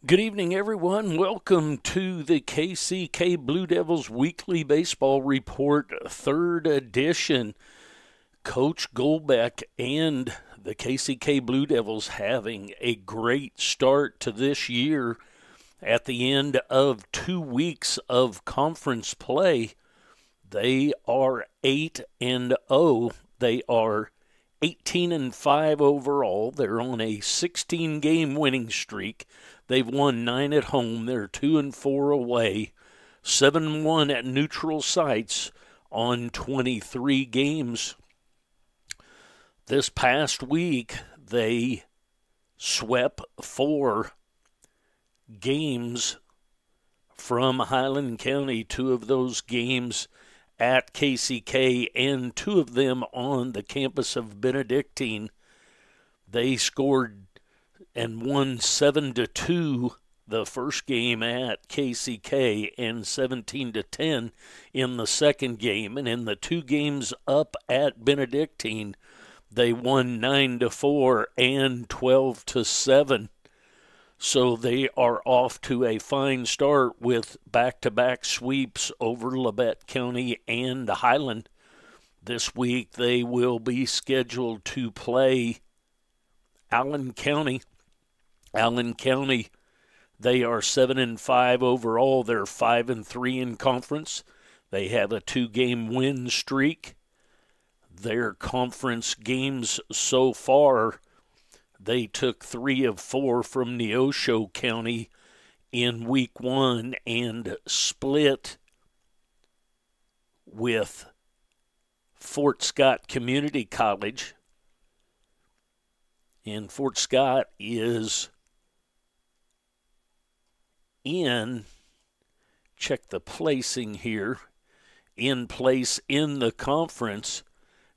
Good evening, everyone. Welcome to the KCK Blue Devils Weekly Baseball Report, third edition. Coach Golbeck and the KCK Blue Devils having a great start to this year at the end of 2 weeks of conference play. They are 8-0. They are 18-5 overall. They're on a 16-game winning streak. They've won 9 at home. They're 2-4 away, 7-1 at neutral sites on 23 games. This past week, they swept 4 games from Highland County, 2 of those games at KCK and 2 of them on the campus of Benedictine. They scored and won 7-2 the first game at KCK and 17-10 in the second game. And in the 2 games up at Benedictine, they won 9-4 and 12-7. So they are off to a fine start with back-to-back sweeps over Labette County and Highland. This week they will be scheduled to play Allen County. Allen County, they are 7-5 overall. They're 5-3 in conference. They have a 2-game win streak. Their conference games so far, they took 3 of 4 from Neosho County in week 1 and split with Fort Scott Community College. And Fort Scott is check the placing here, in place in the conference.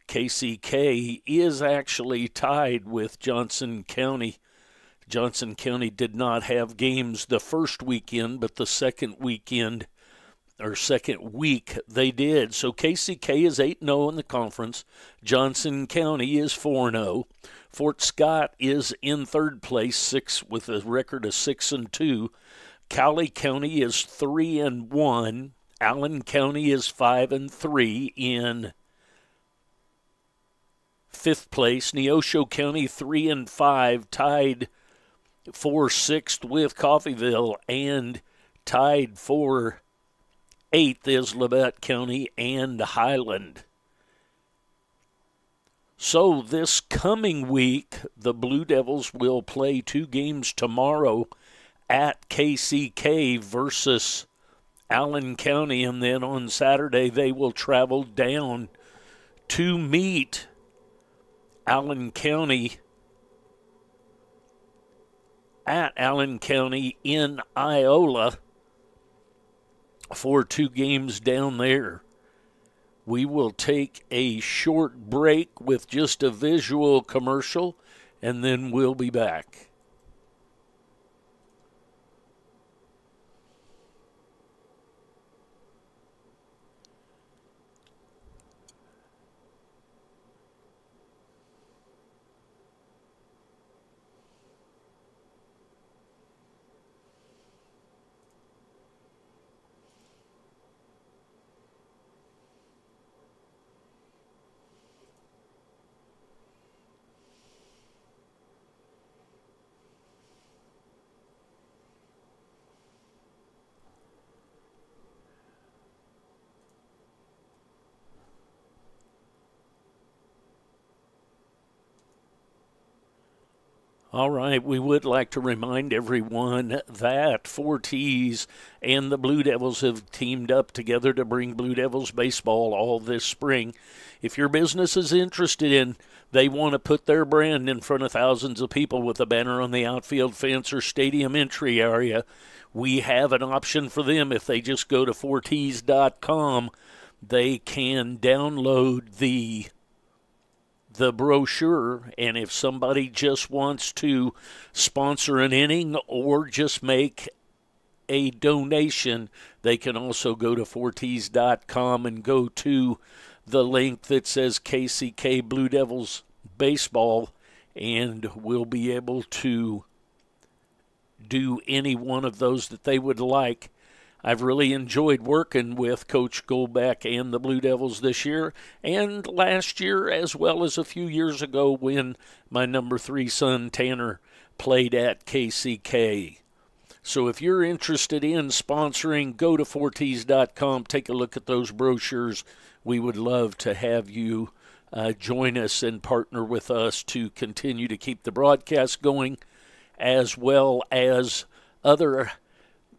KCK is actually tied with Johnson County. Johnson County did not have games the first weekend, but the second week they did. So KCK is 8-0 in the conference. Johnson County is 4-0. Fort Scott is in third place, with a record of 6-2. Cowley County is 3-1. Allen County is 5-3 in fifth place. Neosho County 3-5, tied for sixth with Coffeyville, and tied for eighth is Labette County and Highland. So this coming week, the Blue Devils will play 2 games tomorrow at KCK versus Allen County, and then on Saturday they will travel down to meet Allen County at Allen County in Iola for 2 games down there. We will take a short break with just a visual commercial, and then we'll be back. All right, we would like to remind everyone that Forties and the Blue Devils have teamed up together to bring Blue Devils baseball all this spring. If your business is interested in, they want to put their brand in front of thousands of people with a banner on the outfield fence or stadium entry area, we have an option for them. If they just go to forties.com, they can download the brochure, and if somebody just wants to sponsor an inning or just make a donation, they can also go to forties.com and go to the link that says KCK Blue Devils Baseball, and we'll be able to do any one of those that they would like. I've really enjoyed working with Coach Golbeck and the Blue Devils this year and last year, as well as a few years ago when my number 3 son Tanner played at KCK. So if you're interested in sponsoring, go to 4ts.com, take a look at those brochures. We would love to have you join us and partner with us to continue to keep the broadcast going, as well as other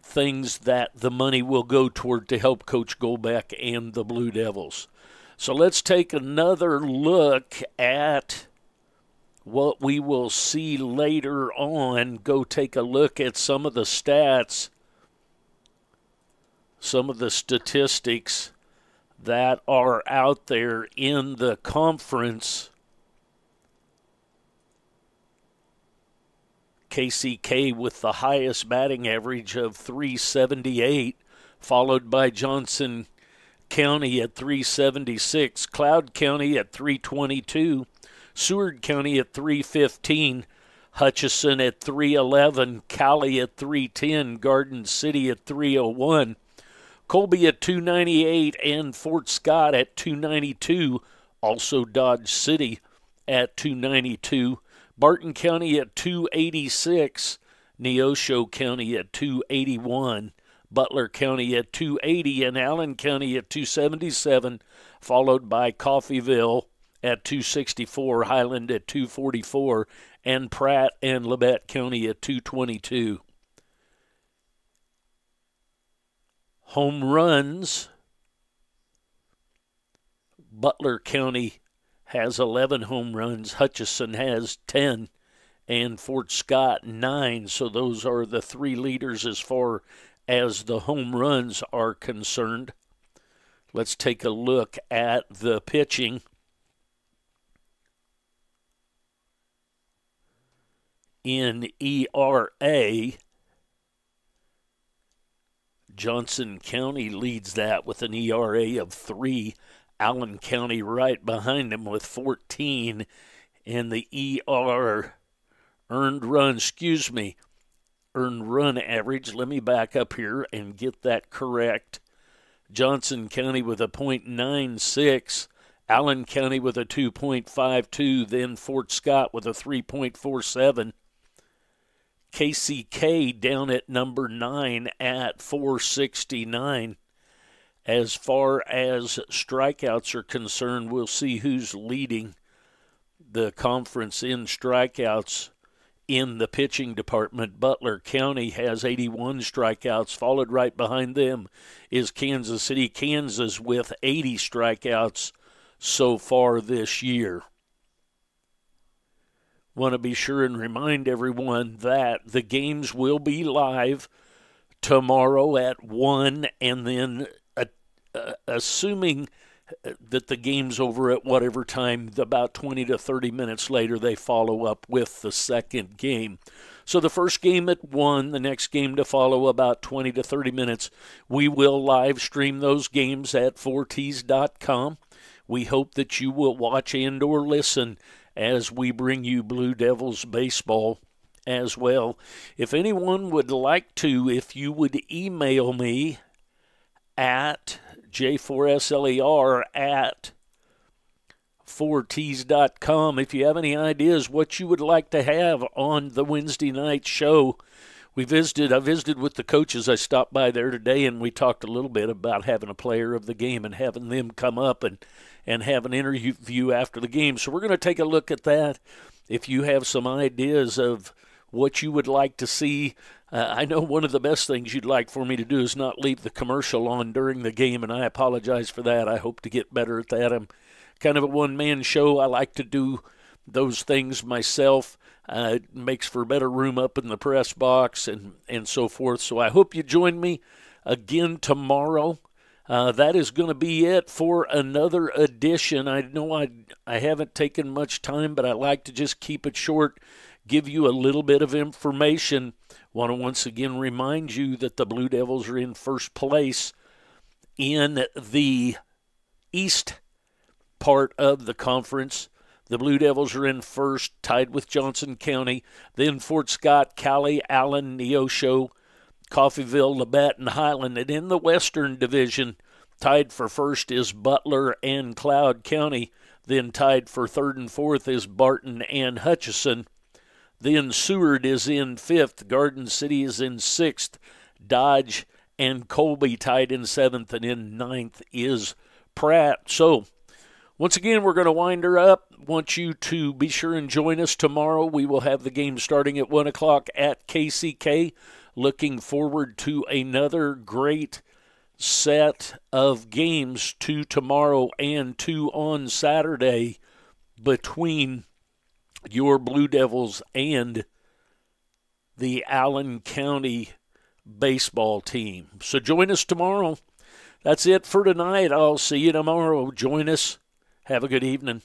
things that the money will go toward to help Coach Golbeck and the Blue Devils. So let's take another look at what we will see later on. Go take a look at some of the stats, some of the statistics that are out there in the conference. KCK with the highest batting average of 378, followed by Johnson County at 376, Cloud County at 322, Seward County at 315, Hutchinson at 311, Cowley at 310, Garden City at 301, Colby at 298, and Fort Scott at 292, also Dodge City at 292, Barton County at 286, Neosho County at 281, Butler County at 280, and Allen County at 277, followed by Coffeyville at 264, Highland at 244, and Pratt and Labette County at 222. Home runs, Butler County has 11 home runs, Hutchinson has 10, and Fort Scott 9. So those are the 3 leaders as far as the home runs are concerned. Let's take a look at the pitching. In ERA, Johnson County leads that with an ERA of 3. Allen County right behind them with 14. And the earned run average, let me back up here and get that correct. Johnson County with a .96, Allen County with a 2.52, then Fort Scott with a 3.47. KCK down at number 9 at 469. As far as strikeouts are concerned, we'll see who's leading the conference in strikeouts in the pitching department. Butler County has 81 strikeouts. Followed right behind them is Kansas City, Kansas, with 80 strikeouts so far this year. Want to be sure and remind everyone that the games will be live tomorrow at 1, and then assuming that the game's over at whatever time, about 20 to 30 minutes later, they follow up with the second game. So the first game at 1, the next game to follow about 20 to 30 minutes. We will live stream those games at 4ts.com. We hope that you will watch and or listen as we bring you Blue Devils baseball as well. If anyone would like to, if you would email me at j4sler at 4ts.com. If you have any ideas what you would like to have on the Wednesday night show. I visited with the coaches. I stopped by there today, and we talked a little bit about having a player of the game and having them come up and have an interview after the game. So we're going to take a look at that. If you have some ideas of what you would like to see, I know one of the best things you'd like for me to do is not leave the commercial on during the game, and I apologize for that. I hope to get better at that. I'm kind of a one-man show. I like to do those things myself. It makes for better room up in the press box and so forth. So I hope you join me again tomorrow. That is going to be it for another edition. I know I haven't taken much time, but I like to just keep it short, give you a little bit of information. Want to once again remind you that the Blue Devils are in first place in the East part of the conference. The Blue Devils are in first, tied with Johnson County. Then Fort Scott, Cali, Allen, Neosho, Coffeyville, Labette, and Highland. And in the Western Division, tied for first is Butler and Cloud County. Then tied for third and fourth is Barton and Hutchison. Then Seward is in fifth. Garden City is in sixth. Dodge and Colby tied in seventh. And in ninth is Pratt. So, once again, we're going to wind her up. Want you to be sure and join us tomorrow. We will have the game starting at 1 o'clock at KCK. Looking forward to another great set of games, 2 tomorrow and 2 on Saturday, between your Blue Devils and the Allen County baseball team. So join us tomorrow. That's it for tonight. I'll see you tomorrow. Join us. Have a good evening.